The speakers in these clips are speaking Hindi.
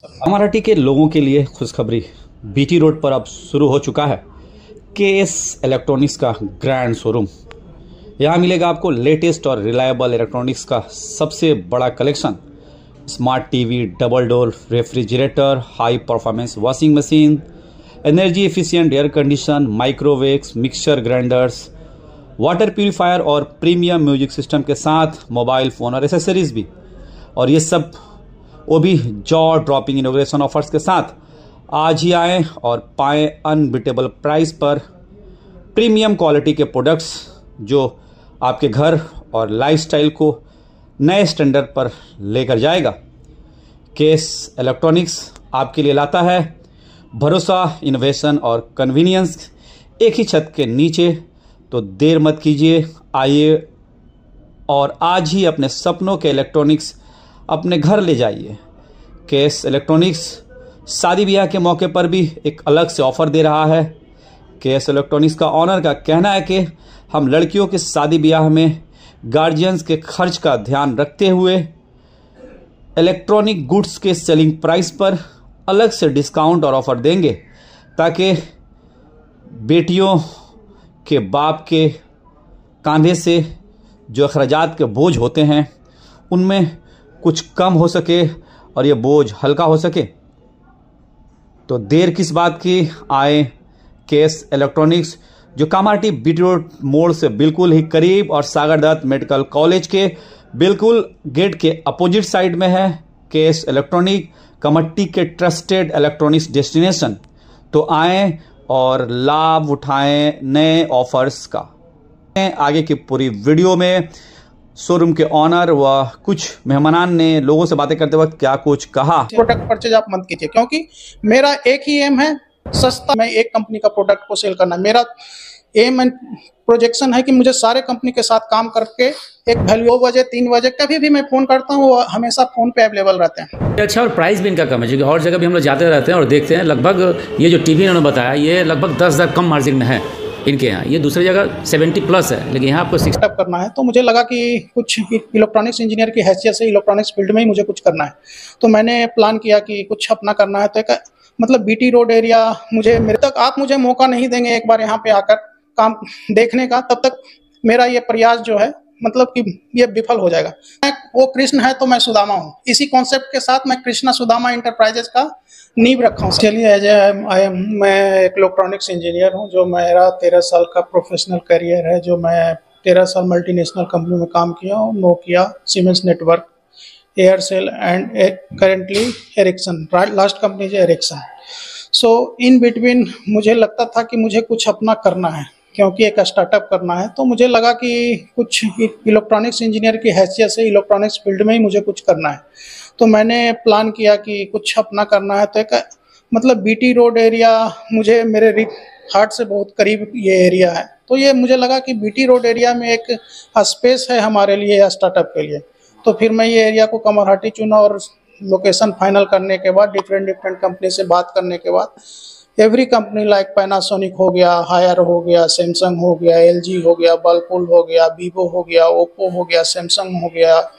मराठी के लोगों के लिए खुशखबरी। बीटी रोड पर अब शुरू हो चुका है केएस इलेक्ट्रॉनिक्स का ग्रैंड शोरूम। यहाँ मिलेगा आपको लेटेस्ट और रिलायबल इलेक्ट्रॉनिक्स का सबसे बड़ा collection. Smart TV, double door refrigerator, high performance washing machine, energy efficient air condition, microwaves, mixture grinders, water purifier और प्रीमियम म्यूजिक सिस्टम के साथ मोबाइल फ़ोन और एसेसरीज भी। और ये सब वो भी जॉ ड्रॉपिंग इनोग्रेशन ऑफर्स के साथ। आज ही आएँ और पाएँ अनबिटेबल प्राइस पर प्रीमियम क्वालिटी के प्रोडक्ट्स जो आपके घर और लाइफस्टाइल को नए स्टैंडर्ड पर लेकर जाएगा। केएस इलेक्ट्रॉनिक्स आपके लिए लाता है भरोसा, इनोवेशन और कन्वीनियंस एक ही छत के नीचे। तो देर मत कीजिए, आइए और आज ही अपने सपनों के इलेक्ट्रॉनिक्स अपने घर ले जाइए। केएस इलेक्ट्रॉनिक्स शादी ब्याह के मौके पर भी एक अलग से ऑफर दे रहा है। केएस इलेक्ट्रॉनिक्स का ऑनर का कहना है कि हम लड़कियों के शादी ब्याह में गार्जियंस के खर्च का ध्यान रखते हुए इलेक्ट्रॉनिक गुड्स के सेलिंग प्राइस पर अलग से डिस्काउंट और ऑफर देंगे, ताकि बेटियों के बाप के कंधे से जो अखराजात के बोझ होते हैं उनमें कुछ कम हो सके और ये बोझ हल्का हो सके। तो देर किस बात की, आए केएस इलेक्ट्रॉनिक्स जो कामारहाटी बीटी रोड मोड़ से बिल्कुल ही करीब और सागर दत्त मेडिकल कॉलेज के बिल्कुल गेट के अपोजिट साइड में है। केएस इलेक्ट्रॉनिक कामारहाटी के ट्रस्टेड इलेक्ट्रॉनिक्स डेस्टिनेशन। तो आएँ और लाभ उठाएं नए ऑफर्स का। आगे की पूरी वीडियो में शोरूम के ऑनर व कुछ मेहमानान ने लोगों से बातें करते वक्त क्या कुछ कहा। प्रोडक्ट परचेज आप मत कीजिए, क्योंकि मेरा एक ही एम है, सस्ता। मैं एक कंपनी का प्रोडक्ट को सेल करना। मेरा एम एंड प्रोजेक्शन है कि मुझे सारे कंपनी के साथ काम करके एक वैल्यू 2 बजे 3 बजे कभी भी मैं फ़ोन करता हूँ, वो हमेशा फ़ोन पे अवेलेबल रहते हैं। अच्छा, और प्राइस भी इनका कम है, क्योंकि और जगह भी हम लोग जाते रहते हैं और देखते हैं लगभग ये जो टीवी इन्होंने बताया ये लगभग 10,000 कम मार्जिन में है इनके यहाँ। ये दूसरी जगह 70+ है, लेकिन यहाँ आपको 60 तक करना है। तो मुझे लगा कि कुछ इलेक्ट्रॉनिक्स इंजीनियर की हैसियत से इलेक्ट्रॉनिक्स फील्ड में ही मुझे कुछ करना है। तो मैंने प्लान किया कि कुछ अपना करना है। तो एक मतलब बीटी रोड एरिया मुझे, मेरे तक आप मुझे मौका नहीं देंगे एक बार यहाँ पे आकर काम देखने का, तब तक मेरा ये प्रयास जो है मतलब कि ये विफल हो जाएगा। वो कृष्ण है तो मैं सुदामा हूँ। इसी कॉन्सेप्ट के साथ मैं कृष्णा सुदामा इंटरप्राइजेस का नींव रखा हूँ। चलिए, मैं एक इलेक्ट्रॉनिक्स इंजीनियर हूँ, जो मेरा 13 साल का प्रोफेशनल करियर है, जो मैं 13 साल मल्टीनेशनल कंपनी में काम किया हूँ। Nokia, Siemens network, Aircel and currently Ericsson. Last company है एरिक्सन। सो इन बिटवीन मुझे लगता था कि मुझे कुछ अपना करना है, क्योंकि एक स्टार्टअप करना है। तो मुझे लगा कि कुछ इलेक्ट्रॉनिक्स इंजीनियर की हैसियत से इलेक्ट्रॉनिक्स फील्ड में ही मुझे कुछ करना है। तो मैंने प्लान किया कि कुछ अपना करना है। तो एक मतलब बीटी रोड एरिया मुझे मेरे हार्ट से बहुत करीब ये एरिया है। तो ये मुझे लगा कि बीटी रोड एरिया में एक स्पेस है हमारे लिए स्टार्टअप के लिए। तो फिर मैं ये एरिया को कामारहाटी चुना और लोकेशन फाइनल करने के बाद डिफरेंट कंपनी से बात करने के बाद एवरी कंपनी लाइक पैनासोनिक हो गया, हायर हो गया, सैमसंग हो गया, एलजी हो गया, वर्लपूल हो गया, वीवो हो गया, ओप्पो हो गया, सैमसंग हो गया,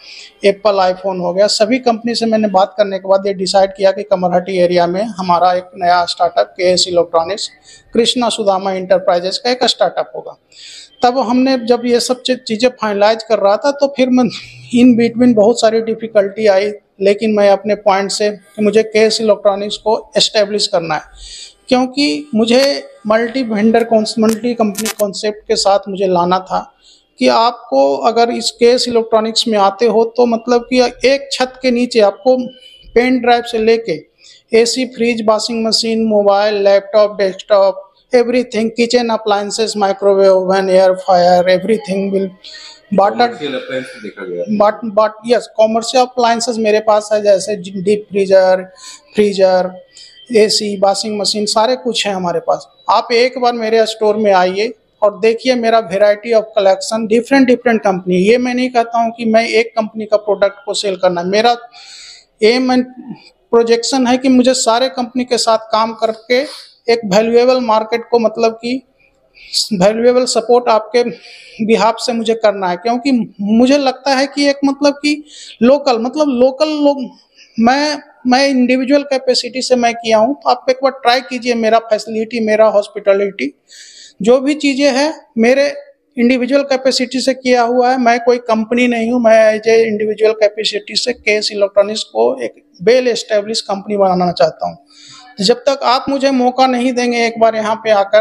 एप्पल आईफोन हो गया, सभी कंपनी से मैंने बात करने के बाद ये डिसाइड किया कि कामारहाटी एरिया में हमारा एक नया startup KS electronics Krishna Sudama enterprises का एक स्टार्टअप होगा। तब हमने जब ये सब चीज़ें फाइनलाइज कर रहा था, तो फिर मैं इन बिटवीन बहुत सारी डिफ़िकल्टी आई, लेकिन मैं अपने पॉइंट से कि मुझे केएस इलेक्ट्रॉनिक्स को एस्टेब्लिश करना है, क्योंकि मुझे मल्टी कंपनी कॉन्सेप्ट के साथ मुझे लाना था कि आपको अगर इस केएस इलेक्ट्रॉनिक्स में आते हो तो मतलब कि एक छत के नीचे आपको पेन ड्राइव से लेके AC, fridge, washing machine, mobile, laptop, desktop, everything, kitchen appliances, microwave oven, air fryer, everything will but yes, commercial appliances मेरे पास है, जैसे deep freezer, AC, washing machine, सारे कुछ है हमारे पास। आप एक बार मेरे स्टोर में आइए और देखिए मेरा variety of collection, different company. ये मैं नहीं कहता हूँ कि मैं एक कंपनी का प्रोडक्ट को सेल करना। मेरा एम एंड प्रोजेक्शन है कि मुझे सारे कंपनी के साथ काम करके एक वैल्यूएबल मार्केट को मतलब कि वैल्यूएबल सपोर्ट आपके बिहाफ से मुझे करना है, क्योंकि मुझे लगता है कि एक मतलब कि लोकल लोग मैं इंडिविजुअल कैपेसिटी से मैं किया हूँ, तो आप एक बार ट्राई कीजिए। मेरा फैसिलिटी, मेरा हॉस्पिटलिटी, जो भी चीज़ें हैं मेरे इंडिविजुअल कैपेसिटी से किया हुआ है। मैं कोई कंपनी नहीं हूँ, मैं एज ए इंडिविजुअल कैपेसिटी से केएस इलेक्ट्रॉनिक्स को एक वेल एस्टेब्लिश कंपनी बनाना चाहता हूँ। तो जब तक आप मुझे मौका नहीं देंगे एक बार यहाँ पे आकर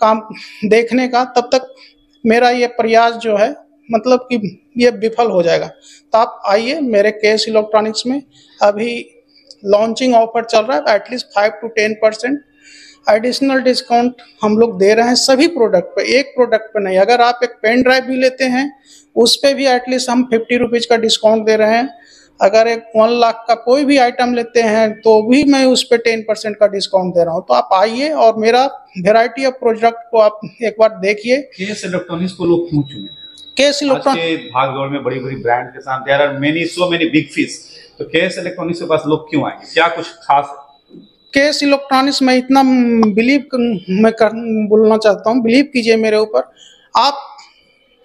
काम देखने का, तब तक मेरा ये प्रयास जो है मतलब कि ये विफल हो जाएगा। तो आप आइए मेरे केएस इलेक्ट्रॉनिक्स में, अभी लॉन्चिंग ऑफर चल रहा है, एटलीस्ट 5 to 10% एडिशनल डिस्काउंट हम लोग दे रहे हैं सभी प्रोडक्ट पे, एक प्रोडक्ट पे नहीं। अगर आप एक पेन ड्राइव भी लेते हैं उस पे भी एटलीस्ट हम 50 रुपीज़ का डिस्काउंट दे रहे हैं। अगर एक 1 लाख का कोई भी आइटम लेते हैं तो भी मैं उस पे 10% का डिस्काउंट दे रहा हूँ। तो आप आइए और मेरा वेराइटी ऑफ प्रोडक्ट को आप एक बार देखिए। केएस इलेक्ट्रॉनिक्स को लोग क्यों चुने? केएस इलेक्ट्रॉनिक्स भागदौड़ में बड़ी बड़ी ब्रांड के साथ there are many so many big fish, तो केएस इलेक्ट्रॉनिक्स के पास लोग क्यों आएंगे? क्या कुछ खास है? केएस इलेक्ट्रॉनिक्स में इतना बोलना चाहता हूँ, बिलीव कीजिए मेरे ऊपर। आप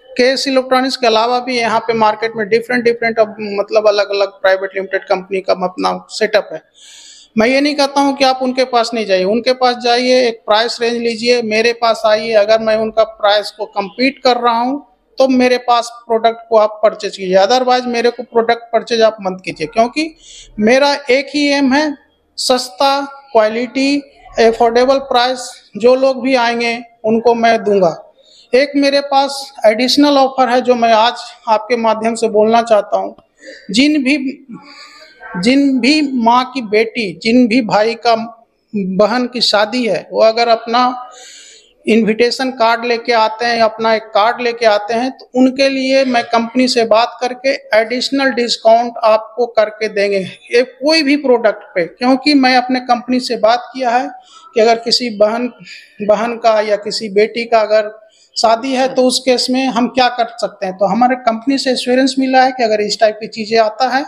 केएस इलेक्ट्रॉनिक्स के अलावा भी यहाँ पे मार्केट में डिफरेंट मतलब अलग अलग प्राइवेट लिमिटेड कंपनी का अपना सेटअप है। मैं ये नहीं कहता हूँ कि आप उनके पास नहीं जाइए, उनके पास जाइए, एक प्राइस रेंज लीजिए, मेरे पास आइए। अगर मैं उनका प्राइस को कम्पीट कर रहा हूँ तो मेरे पास प्रोडक्ट को आप परचेज कीजिए, अदरवाइज मेरे को प्रोडक्ट परचेज आप मत कीजिए। क्योंकि मेरा एक ही एम है, सस्ता, क्वालिटी, एफोर्डेबल प्राइस। जो लोग भी आएंगे उनको मैं दूंगा। एक मेरे पास एडिशनल ऑफर है जो मैं आज आपके माध्यम से बोलना चाहता हूँ। जिन भी माँ की बेटी, जिन भी भाई का बहन की शादी है, वो अगर अपना इनविटेशन कार्ड लेके आते हैं, अपना एक कार्ड लेके आते हैं, तो उनके लिए मैं कंपनी से बात करके एडिशनल डिस्काउंट आपको करके देंगे ये कोई भी प्रोडक्ट पे। क्योंकि मैं अपने कंपनी से बात किया है कि अगर किसी बहन का या किसी बेटी का अगर शादी है तो उस केस में हम क्या कर सकते हैं। तो हमारे कंपनी से एश्योरेंस मिला है कि अगर इस टाइप की चीज़ें आता है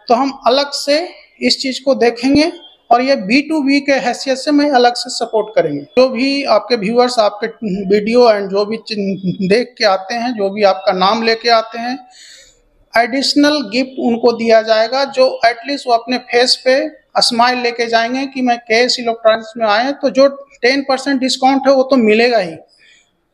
तो हम अलग से इस चीज़ को देखेंगे और ये B2B के हैसियत से मैं अलग से सपोर्ट करेंगे। जो भी आपके व्यूअर्स आपके वीडियो एंड जो भी देख के आते हैं, जो भी आपका नाम लेके आते हैं, एडिशनल गिफ्ट उनको दिया जाएगा, जो एटलीस्ट वो अपने फेस पे स्माइल लेके जाएंगे कि मैं केएस इलेक्ट्रॉनिक्स में आए। तो जो 10% डिस्काउंट है वो तो मिलेगा ही,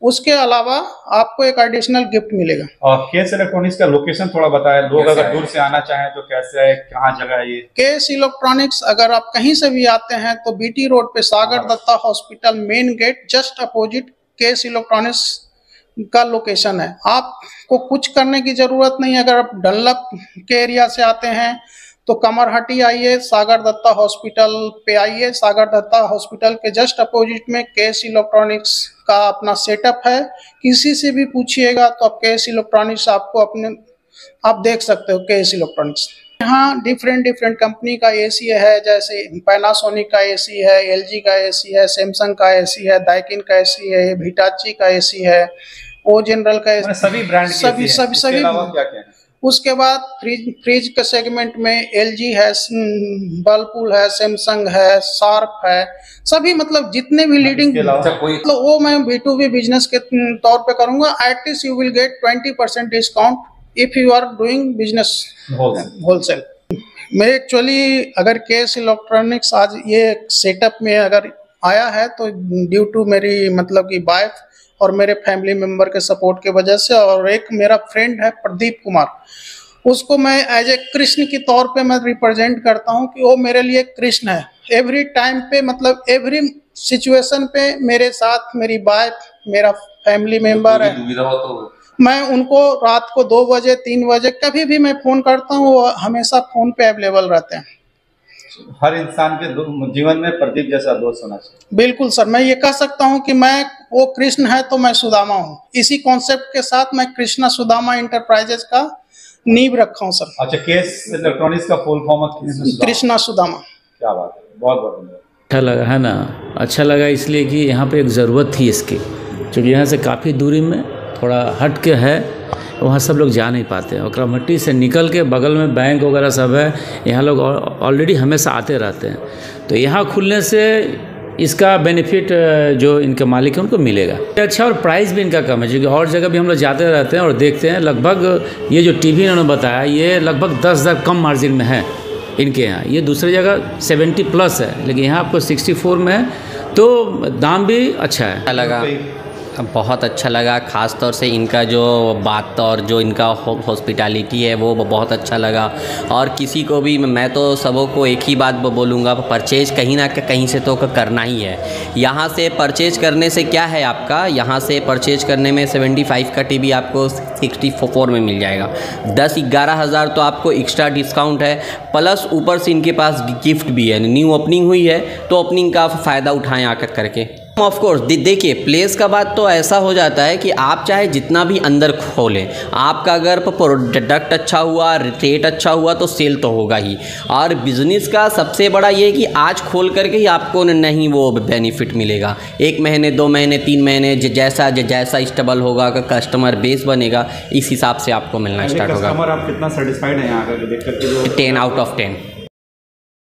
उसके अलावा आपको एक एडिशनल गिफ्ट मिलेगा। और केएस इलेक्ट्रॉनिक्स का लोकेशन थोड़ा बताएं, लोग अगर दूर से आना चाहें तो कैसे है, कहाँ जगह है ये? केएस इलेक्ट्रॉनिक्स अगर आप कहीं से भी आते हैं तो बीटी रोड पे Sagar Dutta hospital main gate just opposite KS electronics का लोकेशन है। आपको कुछ करने की जरूरत नहीं। अगर आप डनलप के एरिया से आते हैं तो कमरहट्टी आइए, सागर दत्ता हॉस्पिटल पे आइए। सागर दत्ता हॉस्पिटल के जस्ट अपोजिट में केएस इलेक्ट्रॉनिक्स का अपना सेटअप है। किसी से भी पूछिएगा तो आप केएस इलेक्ट्रॉनिक्स आप देख सकते हो। केएस इलेक्ट्रॉनिक्स यहाँ डिफरेंट कंपनी का एसी है, जैसे पैनासोनिक का एसी है, एलजी का एसी है, सैमसंग का एसी है, डाइकिन का एसी है, हिटाची का एसी है, ओ जनरल का एसी, सभी ब्रांड सभी क्या उसके बाद फ्रिज के सेगमेंट में एलजी है, वर्लपूल है, सैमसंग है, शार्प है, सभी मतलब जितने भी लीडिंग, मतलब वो मैं B2B बिजनेस के तौर पे करूंगा। At least you will get 20% discount if you are doing business wholesale. मैं एक्चुअली अगर केएस इलेक्ट्रॉनिक्स आज ये सेटअप में अगर आया है तो ड्यू टू मेरी मतलब की वाइफ और मेरे फैमिली मेंबर के सपोर्ट के वजह से। और एक मेरा फ्रेंड है प्रदीप कुमार, उसको मैं एज ए कृष्ण के तौर पे मैं रिप्रेजेंट करता हूं कि वो मेरे लिए कृष्ण है। एवरी टाइम पे मतलब एवरी सिचुएशन पे मेरे साथ मेरी वाइफ, मेरा फैमिली मेंबर है। मैं उनको रात को 2 बजे 3 बजे कभी भी मैं फ़ोन करता हूँ, वो हमेशा फ़ोन पे अवेलेबल रहते हैं। हर इंसान के जीवन में प्रदीप जैसा दोस्त होना चाहिए। बिल्कुल सर, मैं ये कह सकता हूँ कि मैं वो कृष्ण है तो मैं सुदामा हूँ। इसी कॉन्सेप्ट के साथ मैं कृष्णा सुदामा इंटरप्राइजेज का नींव रखा हूँ सर। अच्छा, केएस इलेक्ट्रॉनिक्स का फुल फॉर्म कृष्णा सुदामा। क्या बात है, बहुत बहुत अच्छा लगा है ना। अच्छा लगा इसलिए कि यहाँ पे एक ज़रूरत थी इसकी, क्योंकि यहाँ से काफ़ी दूरी में थोड़ा हट के है, वहाँ सब लोग जा नहीं पाते हैं। और कमरहट्टी से निकल के बगल में बैंक वगैरह सब है, यहाँ लोग ऑलरेडी हमेशा आते रहते हैं। तो यहाँ खुलने से इसका बेनिफिट जो इनके मालिक हैं उनको मिलेगा। अच्छा, और प्राइस भी इनका कम है, क्योंकि और जगह भी हम लोग जाते रहते हैं और देखते हैं लगभग ये जो टीवी इन्होंने बताया ये लगभग 10,000 कम मार्जिन में है इनके यहाँ। ये दूसरी जगह 70+ है, लेकिन यहाँ आपको 64 में है, तो दाम भी अच्छा है। लगा, बहुत अच्छा लगा। ख़ास तौर से इनका जो बात और जो इनका हॉस्पिटैलिटी है वो बहुत अच्छा लगा। और किसी को भी, मैं तो सबों को एक ही बात बोलूँगा, परचेज कहीं ना कहीं से तो करना ही है। यहाँ से परचेज करने से क्या है, आपका यहाँ से परचेज करने में 75 का टीवी आपको 64 में मिल जाएगा। 10-11 हज़ार तो आपको एक्स्ट्रा डिस्काउंट है, प्लस ऊपर से इनके पास गिफ्ट भी है। न्यू ओपनिंग हुई है तो ओपनिंग का फ़ायदा उठाएँ आकर करके। ऑफ कोर्स देखिए, प्लेस का बात तो ऐसा हो जाता है कि आप चाहे जितना भी अंदर खोलें, आपका अगर प्रोडक्ट अच्छा हुआ, रेट अच्छा हुआ तो सेल तो होगा ही। और बिज़नेस का सबसे बड़ा ये कि आज खोल करके ही आपको नहीं वो बेनिफिट मिलेगा। 1 महीने, 2 महीने, 3 महीने, जैसा स्टेबल होगा, कस्टमर बेस बनेगा, इस हिसाब से आपको मिलना स्टार्ट होगा। कस्टमर आप कितना सेटिस्फाइड है यहाँ का देख करके? 10 आउट ऑफ 10।